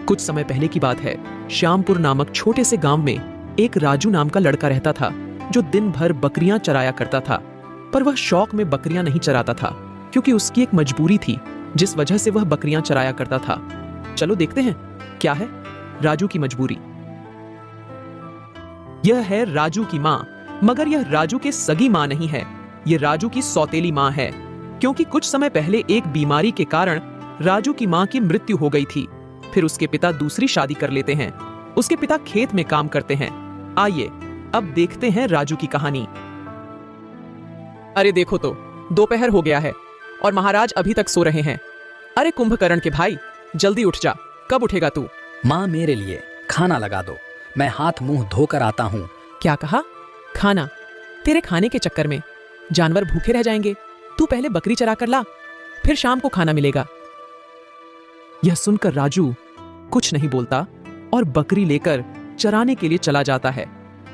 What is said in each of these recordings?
कुछ समय पहले की बात है। श्यामपुर नामक छोटे से गांव में एक राजू नाम का लड़का रहता था, जो दिन भर बकरियां चराया करता था। पर वह शौक में बकरियां नहीं चराता था, क्योंकि उसकी एक मजबूरी थी, जिस वजह से वह बकरियां चराया करता था। चलो देखते हैं क्या है राजू की मजबूरी। यह है राजू की माँ, मगर यह राजू के सगी माँ नहीं है, यह राजू की सौतेली माँ है। क्योंकि कुछ समय पहले एक बीमारी के कारण राजू की माँ की मृत्यु हो गई थी। फिर उसके पिता दूसरी शादी कर लेते हैं। उसके पिता खेत में काम करते हैं। आइए अब देखते हैं राजू की कहानी। अरे देखो तो, दोपहर हो गया है और महाराज अभी तक सो रहे हैं। अरे कुंभकर्ण के भाई, जल्दी उठ जा, कब उठेगा तू? माँ, मेरे लिए खाना लगा दो, मैं हाथ मुंह धोकर आता हूँ। क्या कहा? खाना? तेरे खाने के चक्कर में जानवर भूखे रह जाएंगे। तू पहले बकरी चरा कर ला, फिर शाम को खाना मिलेगा। यह सुनकर राजू कुछ नहीं बोलता और बकरी लेकर चराने के लिए चला जाता है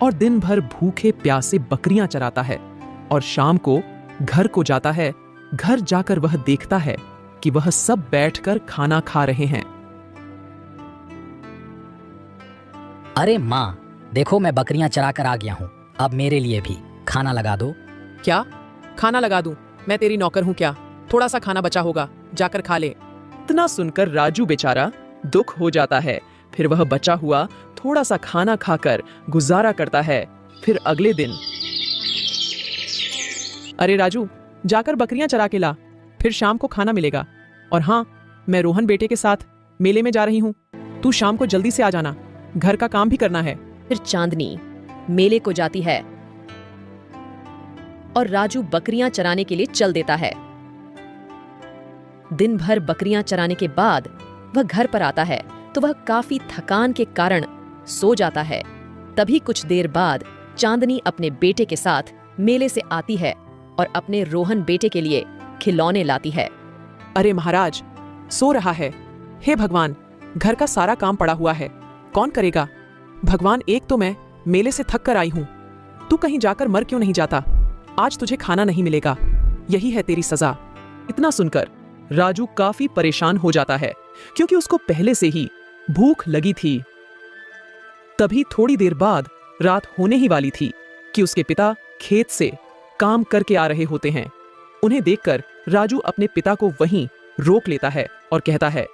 और दिन भर भूखे प्यासे बकरियां चराता है और शाम को घर को जाता है। घर जाकर वह देखता है कि वह सब बैठकर खाना खा रहे हैं। अरे माँ, देखो मैं बकरियां चरा कर आ गया हूँ, अब मेरे लिए भी खाना लगा दो। क्या खाना लगा दूं? मैं तेरी नौकर हूं क्या? थोड़ा सा खाना बचा होगा, जाकर खा ले। इतना सुनकर राजू बेचारा दुख हो जाता है। फिर वह बचा हुआ थोड़ा सा खाना खाकर गुजारा करता है। फिर अगले दिन, अरे राजू, जाकर बकरियां चरा के ला, फिर शाम को खाना मिलेगा। और हाँ, मैं रोहन बेटे के साथ मेले में जा रही हूँ, तू शाम को जल्दी से आ जाना, घर का काम भी करना है। फिर चांदनी मेले को जाती है और राजू बकरियां चराने के लिए चल देता है। दिन भर बकरियां चराने के बाद वह घर पर आता है तो वह काफी थकान के कारण सो जाता है। तभी कुछ देर बाद चांदनी अपने बेटे के साथ मेले से आती है और अपने रोहन बेटे के लिए खिलौने लाती है। अरे महाराज, सो रहा है। हे भगवान, घर का सारा काम पड़ा हुआ है, कौन करेगा? भगवान, एक तो मैं मेले से थक कर आई हूं, तू कहीं जाकर मर क्यों नहीं जाता? आज तुझे खाना नहीं मिलेगा, यही है तेरी सजा। इतना सुनकर राजू काफी परेशान हो जाता है, क्योंकि उसको पहले से ही भूख लगी थी। तभी थोड़ी देर बाद रात होने ही वाली थी कि उसके पिता खेत से काम करके आ रहे होते हैं। उन्हें देखकर राजू अपने पिता को वहीं रोक लेता है और कहता है,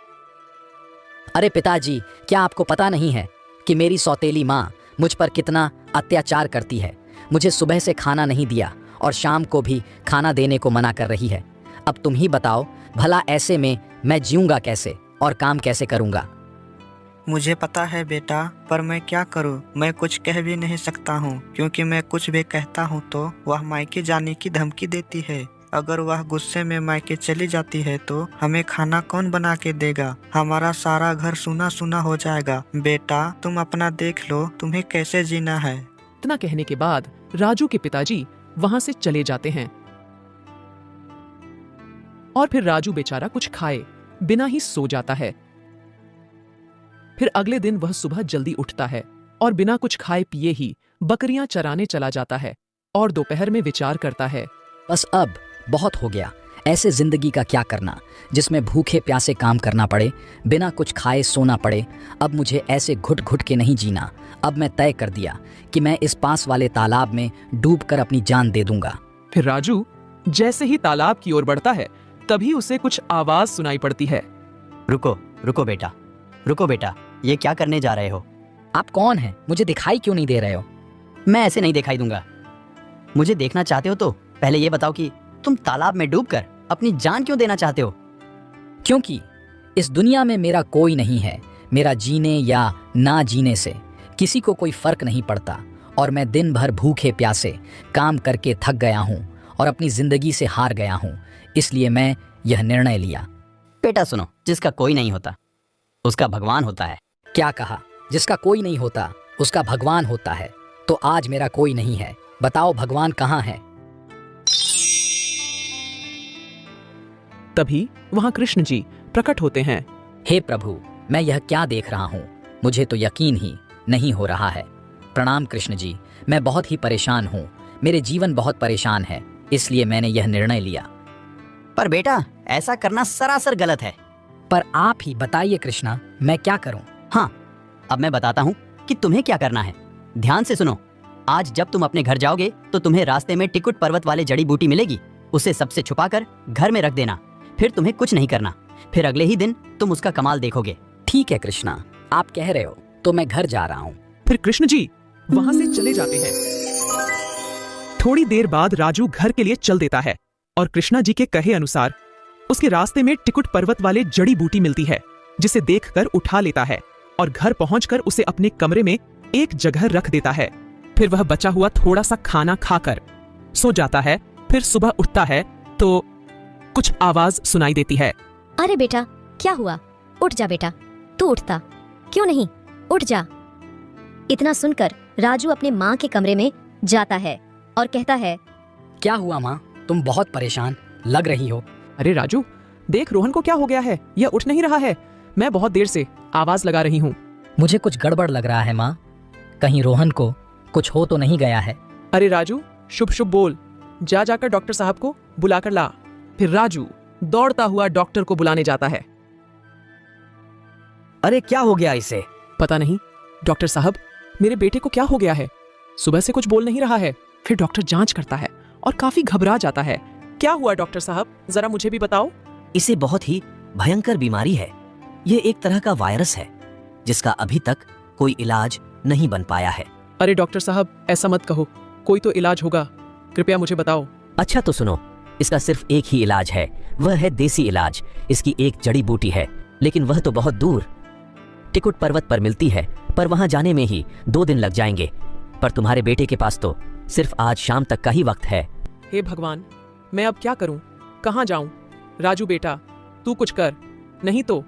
अरे पिताजी, क्या आपको पता नहीं है कि मेरी सौतेली माँ मुझ पर कितना अत्याचार करती है? मुझे सुबह से खाना नहीं दिया और शाम को भी खाना देने को मना कर रही है। अब तुम ही बताओ, भला ऐसे में मैं जीऊंगा कैसे और काम कैसे करूंगा? मुझे पता है बेटा, पर मैं क्या करूं? मैं कुछ कह भी नहीं सकता हूं, क्योंकि मैं कुछ भी कहता हूं तो वह मायके जाने की धमकी देती है। अगर वह गुस्से में मायके चली जाती है तो हमें खाना कौन बना के देगा? हमारा सारा घर सूना सूना हो जाएगा। बेटा, तुम अपना देख लो, तुम्हें कैसे जीना है। इतना कहने के बाद राजू के पिताजी वहां से चले जाते हैं और फिर राजू बेचारा कुछ खाए बिना ही सो जाता है। फिर अगले दिन वह सुबह जल्दी उठता है और बिना कुछ खाए पिए ही बकरियां चराने चला जाता है और दोपहर में विचार करता है, बस अब बहुत हो गया, ऐसे जिंदगी का क्या करना जिसमें भूखे प्यासे काम करना पड़े, बिना कुछ खाए सोना पड़े। अब मुझे ऐसे घुट घुट के नहीं जीना। अब मैं तय कर दिया कि मैं इस पास वाले तालाब में डूबकर अपनी जान दे दूंगा। फिर राजू जैसे ही तालाब की ओर बढ़ता है, तभी उसे कुछ आवाज सुनाई पड़ती है। रुको रुको बेटा, रुको बेटा, ये क्या करने जा रहे हो? आप कौन हैं? मुझे दिखाई क्यों नहीं दे रहे हो? मैं ऐसे नहीं दिखाई दूंगा। मुझे देखना चाहते हो तो पहले ये बताओ कि तुम तालाब में डूबकर अपनी जान क्यों देना चाहते हो? क्योंकि इस दुनिया में मेरा कोई नहीं है। मेरा जीने या ना जीने से किसी को कोई फर्क नहीं पड़ता और मैं दिन भर भूखे प्यासे काम करके थक गया हूँ और अपनी जिंदगी से हार गया हूँ। इसलिए मैं यह निर्णय लिया। बेटा सुनो, जिसका कोई नहीं होता उसका भगवान होता है। क्या कहा? जिसका कोई नहीं होता उसका भगवान होता है। तो आज मेरा कोई नहीं है, बताओ भगवान कहाँ है? तभी वहां कृष्ण जी प्रकट होते हैं। हे प्रभु, मैं यह क्या देख रहा हूँ? मुझे तो यकीन ही नहीं हो रहा है। प्रणाम कृष्ण जी, मैं बहुत ही परेशान हूँ। मेरे जीवन बहुत परेशान है, इसलिए मैंने यह निर्णय लिया। पर बेटा, ऐसा करना सरासर गलत है। पर आप ही बताइए कृष्णा, मैं क्या करूं? हाँ, अब मैं बताता हूँ कि तुम्हें क्या करना है। ध्यान से सुनो। आज जब तुम अपने घर जाओगे तो तुम्हें रास्ते में टिकुट पर्वत वाले जड़ी बूटी मिलेगी। उसे सबसे छुपाकर घर में रख देना। फिर तुम्हें कुछ नहीं करना। फिर अगले ही दिन तुम उसका कमाल देखोगे। ठीक है कृष्णा, आप कह रहे हो तो मैं घर जा रहा हूँ। फिर कृष्ण जी वहां से चले जाते हैं। थोड़ी देर बाद राजू घर के लिए चल देता है और कृष्णा जी के कहे अनुसार उसके रास्ते में टिकुट पर्वत वाले जड़ी बूटी मिलती है, जिसे देखकर उठा लेता है और घर पहुंचकर उसे अपने कमरे में एक जगह रख देता है। फिर वह बचा हुआ थोड़ा सा खाना खाकर सो जाता है। फिर सुबह उठता है तो कुछ आवाज सुनाई देती है। अरे बेटा, क्या हुआ? उठ जा बेटा, तू उठता क्यों नहीं? उठ जा। इतना सुनकर राजू अपने माँ के कमरे में जाता है और कहता है, क्या हुआ माँ? तुम बहुत परेशान लग रही हो। अरे राजू, देख रोहन को क्या हो गया है, यह उठ नहीं रहा है। मैं बहुत देर से आवाज लगा रही हूँ। मुझे कुछ गड़बड़ लग रहा है माँ, कहीं रोहन को कुछ हो तो नहीं गया है। अरे राजू, शुभ शुभ बोल, जा जाकर डॉक्टर साहब को बुलाकर ला। फिर राजू दौड़ता हुआ डॉक्टर को बुलाने जाता है। अरे क्या हो गया इसे? पता नहीं डॉक्टर साहब, मेरे बेटे को क्या हो गया है, सुबह से कुछ बोल नहीं रहा है। फिर डॉक्टर जांच करता है और काफी घबरा जाता है। क्या हुआ डॉक्टर साहब, जरा मुझे भी बताओ। इसे बहुत ही भयंकर बीमारी है। ये एक तरह का वायरस है जिसका अभी तक कोई इलाज नहीं बन पाया है। अरे डॉक्टर साहब, ऐसा मत कहो, कोई तो इलाज होगा, कृपया मुझे बताओ। अच्छा तो सुनो, इसका सिर्फ एक ही इलाज है, वह है देसी इलाज। इसकी एक जड़ी बूटी है, लेकिन वह तो बहुत दूर टिकुट पर्वत पर मिलती है, पर वहां जाने में ही 2 दिन लग जाएंगे। पर तुम्हारे बेटे के पास तो सिर्फ आज शाम तक का ही वक्त है। हे भगवान, मैं अब क्या करूं, कहां जाऊं? राजू बेटा, तू कुछ कर, नहीं तो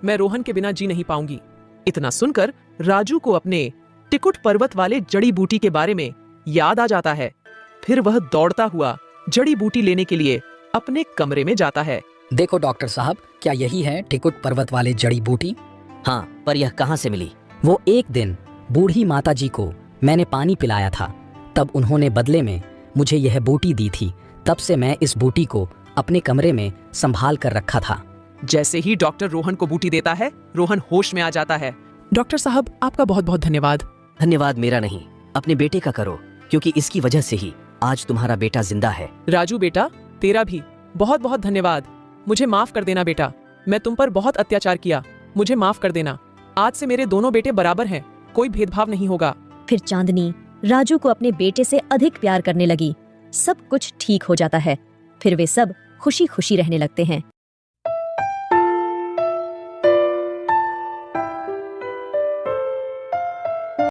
मैं रोहन के बिना जी नहीं पाऊंगी। इतना सुनकर राजू को अपने टिकुट पर्वत वाले जड़ी बूटी के बारे में याद आ जाता है। फिर वह दौड़ता हुआ जड़ी बूटी लेने के लिए अपने कमरे में जाता है। देखो डॉक्टर साहब, क्या यही है टिकुट पर्वत वाले जड़ी बूटी? हाँ, पर यह कहाँ से मिली? वो एक दिन बूढ़ी माता जी को मैंने पानी पिलाया था, तब उन्होंने बदले में मुझे यह बूटी दी थी। तब से मैं इस बूटी को अपने कमरे में संभाल कर रखा था। जैसे ही डॉक्टर रोहन को बूटी देता है, रोहन होश में आ जाता है। डॉक्टर साहब, आपका बहुत बहुत धन्यवाद। धन्यवाद मेरा नहीं, अपने बेटे का करो, क्योंकि इसकी वजह से ही आज तुम्हारा बेटा जिंदा है। राजू बेटा, तेरा भी बहुत बहुत धन्यवाद। मुझे माफ कर देना बेटा, मैं तुम पर बहुत अत्याचार किया, मुझे माफ कर देना। आज से मेरे दोनों बेटे बराबर हैं, कोई भेदभाव नहीं होगा। फिर चांदनी राजू को अपने बेटे से अधिक प्यार करने लगी। सब कुछ ठीक हो जाता है। फिर वे सब खुशी खुशी रहने लगते हैं।